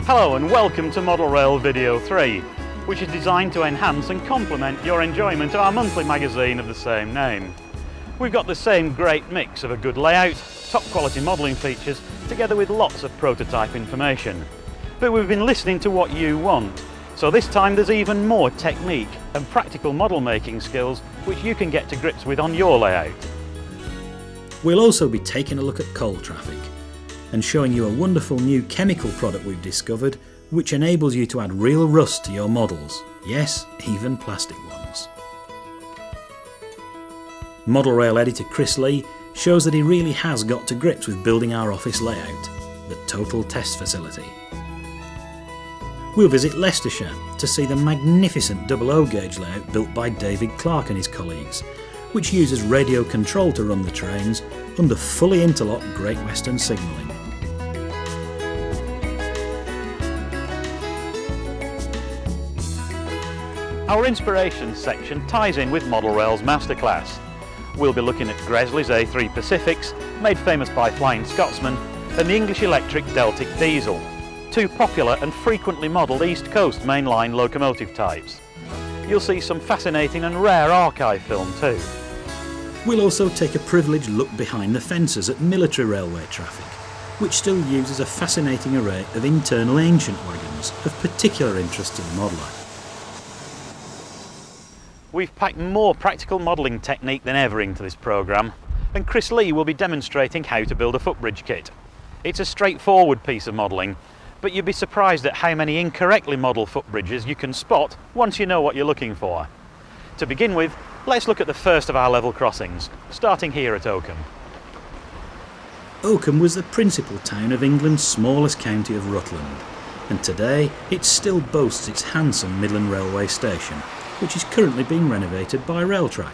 Hello and welcome to Model Rail Video 3, which is designed to enhance and complement your enjoyment of our monthly magazine of the same name. We've got the same great mix of a good layout, top quality modelling features, together with lots of prototype information. But we've been listening to what you want, so this time there's even more technique and practical model making skills which you can get to grips with on your layout. We'll also be taking a look at coal traffic and showing you a wonderful new chemical product we've discovered which enables you to add real rust to your models, yes, even plastic ones. Model Rail editor Chris Lee shows that he really has got to grips with building our office layout, the total test facility. We'll visit Leicestershire to see the magnificent double O gauge layout built by David Clark and his colleagues, which uses radio control to run the trains under fully interlocked Great Western signalling. Our inspirations section ties in with Model Rail's masterclass. We'll be looking at Gresley's A3 Pacifics, made famous by Flying Scotsman, and the English Electric Deltic Diesel, two popular and frequently modelled East Coast mainline locomotive types. You'll see some fascinating and rare archive film too. We'll also take a privileged look behind the fences at military railway traffic, which still uses a fascinating array of internal ancient wagons of particular interest to the modeller. We've packed more practical modelling technique than ever into this programme, and Chris Lee will be demonstrating how to build a footbridge kit. It's a straightforward piece of modelling, but you'd be surprised at how many incorrectly modelled footbridges you can spot once you know what you're looking for. To begin with, let's look at the first of our level crossings, starting here at Oakham. Oakham was the principal town of England's smallest county of Rutland, and today it still boasts its handsome Midland Railway station, which is currently being renovated by Railtrack.